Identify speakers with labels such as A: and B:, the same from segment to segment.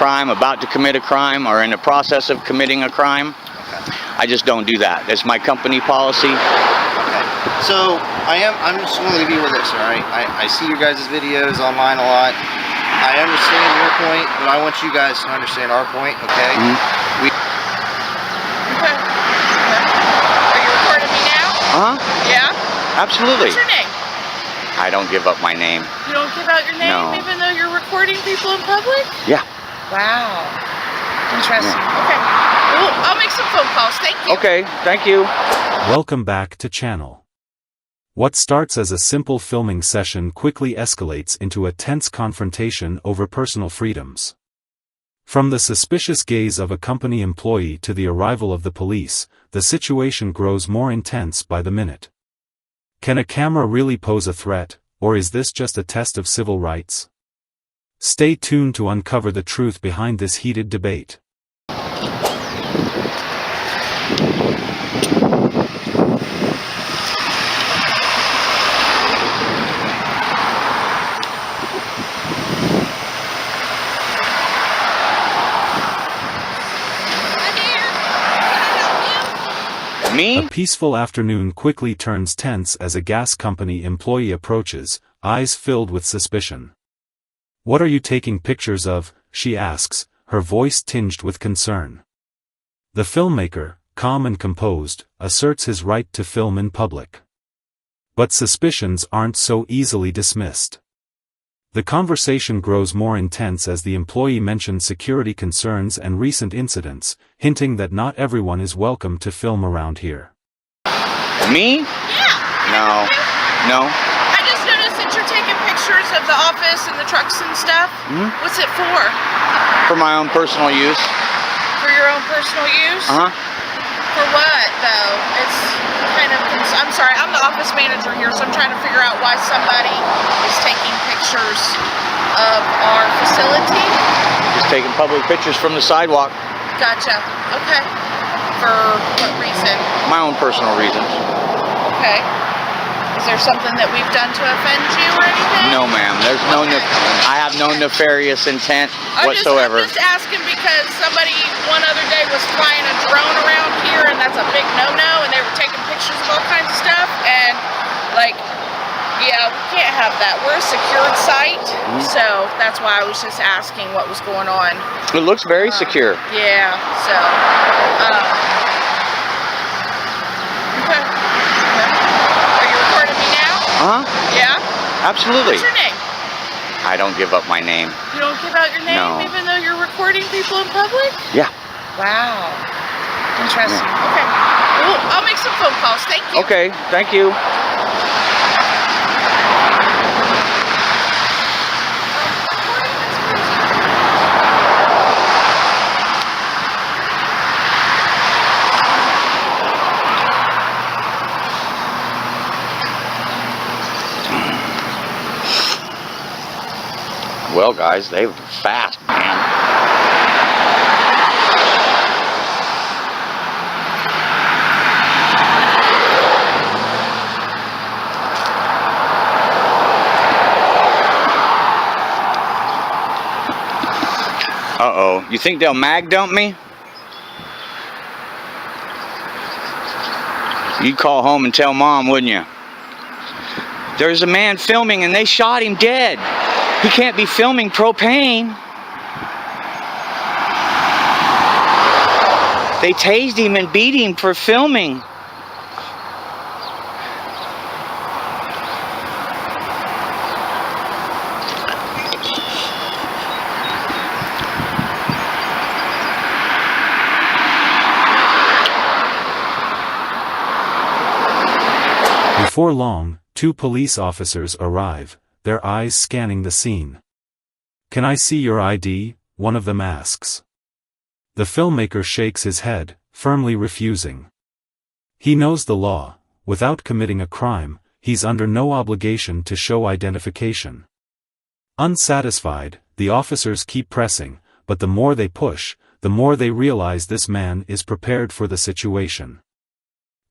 A: crime, about to commit a crime, or in the process of committing a crime.
B: Okay.
A: I just don't do that. That's my company policy.
B: Okay. So I'm just going to leave you with this, all right? I see your guys' videos online a lot. I understand your point, but I want you guys to understand our point, okay?
C: Okay. Are you recording me now? Yeah?
A: Absolutely.
C: What's your name?
A: I don't give up my name.
C: You don't give out your name
A: No.
C: even though you're recording people in public?
A: Yeah.
C: Wow. Interesting. Okay. Well, I'll make some phone calls. Thank you.
A: Okay, thank you.
D: Welcome back to channel. What starts as a simple filming session quickly escalates into a tense confrontation over personal freedoms. From the suspicious gaze of a company employee to the arrival of the police, the situation grows more intense by the minute. Can a camera really pose a threat, or is this just a test of civil rights? Stay tuned to uncover the truth behind this heated debate.
A: Me?
D: A peaceful afternoon quickly turns tense as a gas company employee approaches, eyes filled with suspicion. "What are you taking pictures of?" she asks, her voice tinged with concern. The filmmaker, calm and composed, asserts his right to film in public. But suspicions aren't so easily dismissed. The conversation grows more intense as the employee mentions security concerns and recent incidents, hinting that not everyone is welcome to film around here.
A: Me?
C: Yeah.
A: No. No.
C: I just noticed that you're taking pictures of the office and the trucks and stuff. What's it for?
A: For my own personal use.
C: For your own personal use? For what, though? It's kind of... I'm sorry, I'm the office manager here, so I'm trying to figure out why somebody is taking pictures of our facility.
A: Just taking public pictures from the sidewalk.
C: Gotcha. Okay. For what reason?
A: My own personal reasons.
C: Okay. Is there something that we've done to offend you or anything?
A: No, ma'am. There's no... I have no nefarious intent whatsoever.
C: I'm just asking because somebody one other day was flying a drone around here, and that's a big no-no, and they were taking pictures of all kinds of stuff, and, like, yeah, we can't have that. We're a secured site, so that's why I was just asking what was going on.
A: It looks very secure.
C: Yeah, so, okay. Are you recording me now? Yeah?
A: Absolutely.
C: What's your name?
A: I don't give up my name.
C: You don't give out your name
A: No.
C: even though you're recording people in public?
A: Yeah.
C: Wow. Interesting. Okay. Well, I'll make some phone calls. Thank you.
A: Okay, thank you. Well, guys, they were fast, man. Uh-oh. You think they'll mag dump me? You'd call home and tell Mom, wouldn't you? There's a man filming and they shot him dead. He can't be filming propane. They tased him and beat him for filming.
D: Before long, two police officers arrive, their eyes scanning the scene. "Can I see your ID?" one of them asks. The filmmaker shakes his head, firmly refusing. He knows the law. Without committing a crime, he's under no obligation to show identification. Unsatisfied, the officers keep pressing, but the more they push, the more they realize this man is prepared for the situation.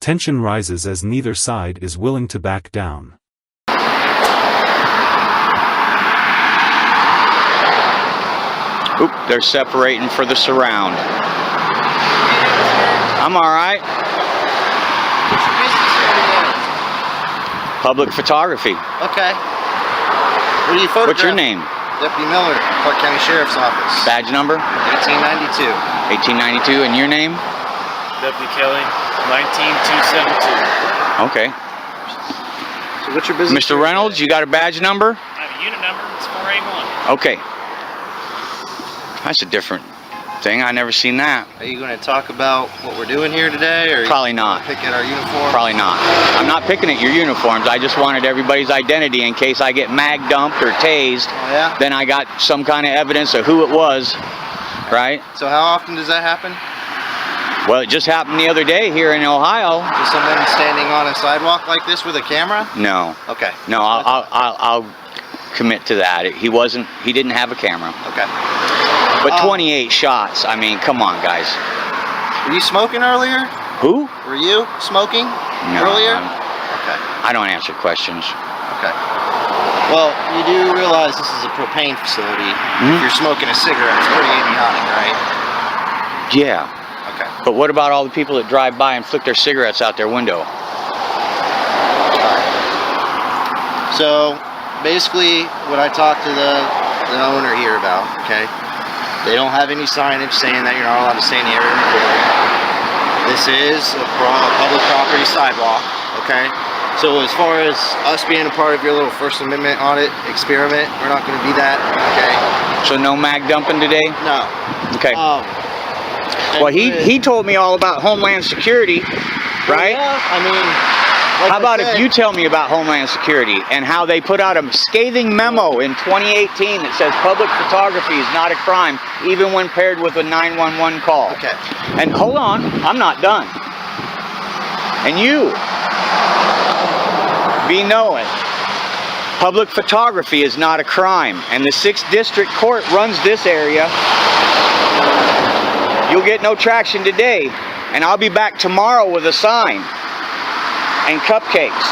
D: Tension rises as neither side is willing to back down.
A: Oop, they're separating for the surround. I'm all right.
B: What's your business here today?
A: Public photography.
B: Okay. What do you photograph?
A: What's your name?
B: Deputy Miller, Clark County Sheriff's Office.
A: Badge number?
B: 1892.
A: 1892. And your name?
E: Deputy Kelly, 19272.
A: Okay.
B: So what's your business?
A: Mr. Reynolds, you got a badge number?
E: I have a unit number, it's 481.
A: Okay. That's a different thing. I never seen that.
B: Are you going to talk about what we're doing here today, or
A: Probably not.
B: pick at our uniform?
A: Probably not. I'm not picking at your uniforms. I just wanted everybody's identity in case I get mag dumped or tased.
B: Oh, yeah?
A: Then I got some kind of evidence of who it was, right?
B: So how often does that happen?
A: Well, it just happened the other day here in Ohio.
B: Is someone standing on a sidewalk like this with a camera?
A: No.
B: Okay.
A: No, I'll commit to that. He didn't have a camera.
B: Okay.
A: But 28 shots. I mean, come on, guys.
B: Were you smoking earlier?
A: Who?
B: Were you smoking
A: No,
B: earlier?
A: I'm-
B: Okay.
A: I don't answer questions.
B: Okay. Well, you do realize this is a propane facility. If you're smoking a cigarette, it's pretty idiotic, right?
A: Yeah.
B: Okay.
A: But what about all the people that drive by and flick their cigarettes out their window?
B: So, basically, what I talked to the owner here about, okay? They don't have any signage saying that you're not allowed to stay in the area recording. This is a public property sidewalk, okay? So as far as us being a part of your little First Amendment audit experiment, we're not going to be that, okay?
A: So no mag dumping today?
B: No.
A: Okay. Well,
B: And
A: he told me all about Homeland Security, right?
B: Yeah, I mean, like
A: How about
B: I said,
A: if you tell me about Homeland Security and how they put out a scathing memo in 2018 that says public photography is not a crime, even when paired with a 911 call.
B: Okay.
A: And hold on, I'm not done. And you, be knowing, public photography is not a crime, and the 6th District Court runs this area. You'll get no traction today, and I'll be back tomorrow with a sign and cupcakes.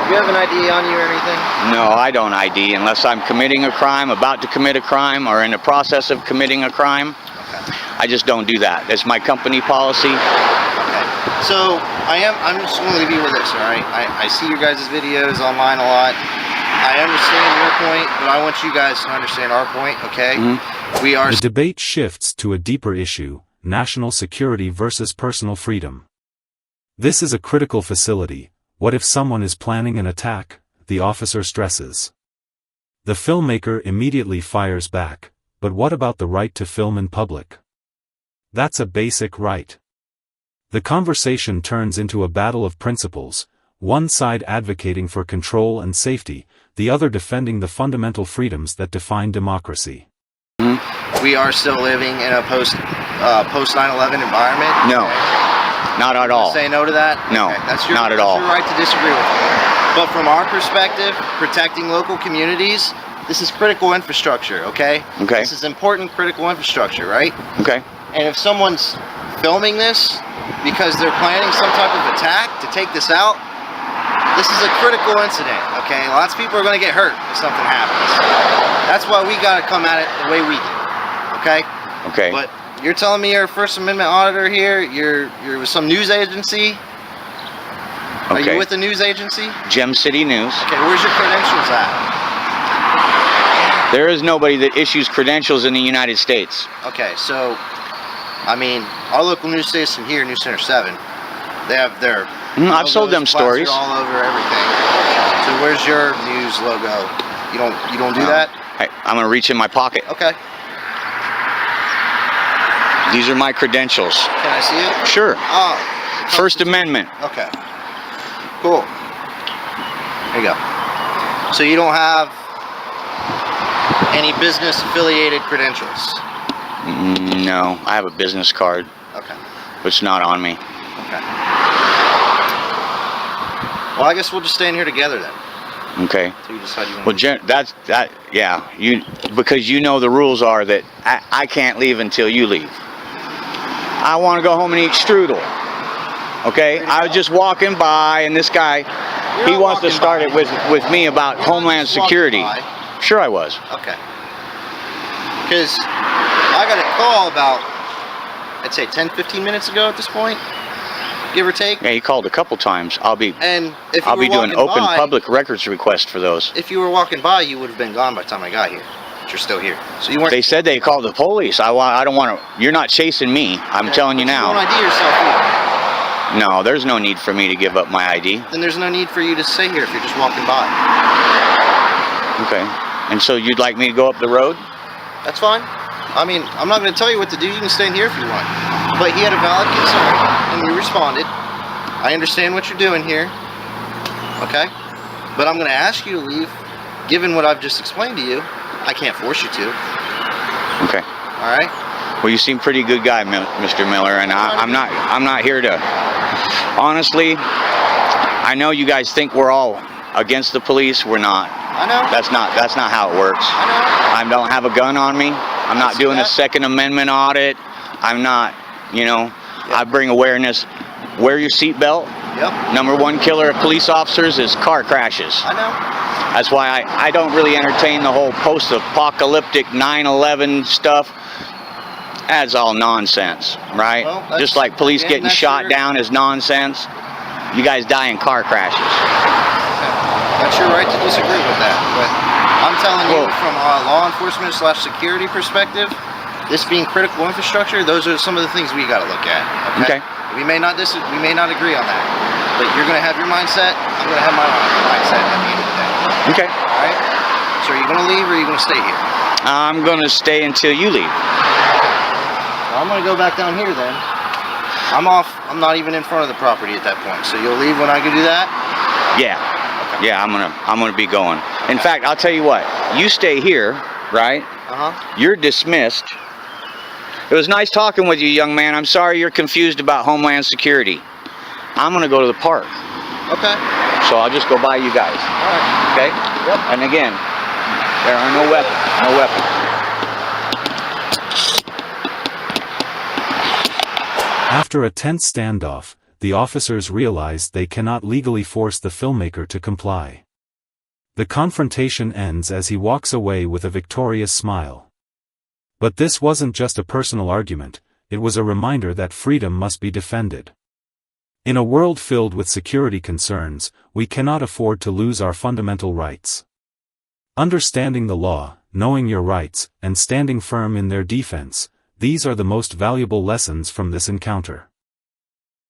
B: Do you have an ID on you or anything?
A: No, I don't ID unless I'm committing a crime, about to commit a crime, or in the process of committing a crime.
B: Okay.
A: I just don't do that. That's my company policy.
B: Okay. So I'm just going to leave you with this, all right? I see your guys' videos online a lot. I understand your point, but I want you guys to understand our point, okay? We are...
D: The debate shifts to a deeper issue: national security versus personal freedom. This is a critical facility. What if someone is planning an attack? The officer stresses. The filmmaker immediately fires back. But what about the right to film in public? That's a basic right. The conversation turns into a battle of principles, one side advocating for control and safety, the other defending the fundamental freedoms that define democracy.
B: We are still living in a post 9/11 environment.
A: No, not at all.
B: Say no to that?
A: No,
B: okay. That's your,
A: not at
B: that's
A: all.
B: your right to disagree with me. But from our perspective, protecting local communities, this is critical infrastructure, okay?
A: Okay.
B: This is important critical infrastructure, right?
A: Okay.
B: And if someone's filming this because they're planning some type of attack to take this out, this is a critical incident, okay? Lots of people are going to get hurt if something happens. That's why we got to come at it the way we do, okay?
A: Okay.
B: But you're telling me you're a First Amendment auditor here? You're with some news agency? Are
A: Okay.
B: you with the news agency?
A: Gem City News.
B: Okay, where's your credentials at?
A: There is nobody that issues credentials in the United States.
B: Okay, so, I mean, our local news station here, News Center 7, they have their
A: I've sold them
B: logos plastered
A: stories.
B: all over everything. So where's your news logo? You don't do
A: No.
B: that?
A: Hey, I'm gonna reach in my pocket.
B: Okay.
A: These are my credentials.
B: Can I see it?
A: Sure.
B: Oh.
A: First Amendment.
B: Okay. Cool. There you go. So you don't have any business affiliated credentials?
A: No, I have a business card,
B: Okay.
A: but it's not on me.
B: Okay. Well, I guess we'll just stay in here together then.
A: Okay.
B: So you decide you want
A: Well,
B: to.
A: yeah. Because you know the rules are that I can't leave until you leave. I want to go home and eat strudel. Okay. I was just walking by, and this guy,
B: You're
A: he
B: not
A: wants to
B: walking
A: start
B: by.
A: it with me about
B: You're not
A: Homeland
B: just walking
A: Security.
B: by.
A: Sure, I was.
B: Okay. Because call about, I'd say 10, 15 minutes ago at this point, give or take.
A: Yeah, he called a couple times. I'll be
B: And if you
A: I'll
B: were
A: be doing
B: walking
A: open
B: by,
A: public records request for those.
B: if you were walking by, you would have been gone by the time I got here. But you're still here. So you weren't.
A: They said they called the police. I don't want to. You're not chasing me. I'm telling you
B: But
A: now.
B: You don't ID yourself here.
A: No, there's no need for me to give up my ID.
B: Then there's no need for you to stay here if you're just walking by.
A: Okay. And so you'd like me to go up the road?
B: That's fine. I mean, I'm not going to tell you what to do. You can stay in here if you want. But he had a valid concern, and we responded. I understand what you're doing here. Okay? But I'm going to ask you to leave. Given what I've just explained to you, I can't force you to.
A: Okay.
B: All right?
A: Well, you seem pretty good guy, Mr. Miller, and I'm not here to. Honestly, I know you guys think we're all against the police. We're not.
B: I know.
A: That's not how it works.
B: I
A: I don't have a gun on me. I'm not doing a Second Amendment audit. I'm not, I bring awareness. Wear your seatbelt.
B: know. Yep.
A: Number one killer of police officers is car crashes.
B: I know.
A: That's why I don't really entertain the whole post-apocalyptic 9/11 stuff. That's all nonsense, right?
B: Well,
A: just like police
B: again,
A: getting
B: that's
A: shot
B: your-
A: down is nonsense. You guys die in car crashes.
B: That's your right to disagree with that, but I'm telling you
A: Well-
B: from a law enforcement / security perspective, this being critical infrastructure, those are some of the things we got to look at.
A: Okay.
B: We may not agree on that, but you're going to have your mindset. I'm going to have my mindset at the end of the day.
A: Okay.
B: All right. So are you going to leave or are you going to stay here?
A: I'm gonna stay until you leave.
B: Well, I'm going to go back down here then. I'm off. I'm not even in front of the property at that point. So you'll leave when I can do that?
A: Yeah. Yeah, I'm gonna be going. In fact, I'll tell you what. You stay here, right?
B: Uh-huh.
A: You're dismissed. It was nice talking with you, young man. I'm sorry you're confused about Homeland Security. I'm gonna go to the park.
B: Okay.
A: So I'll just go by you guys.
B: All right.
A: Okay?
B: Yep.
A: And again, there are no weapons. No weapons.
D: After a tense standoff, the officers realized they cannot legally force the filmmaker to comply. The confrontation ends as he walks away with a victorious smile. But this wasn't just a personal argument, it was a reminder that freedom must be defended. In a world filled with security concerns, we cannot afford to lose our fundamental rights. Understanding the law, knowing your rights, and standing firm in their defense, these are the most valuable lessons from this encounter.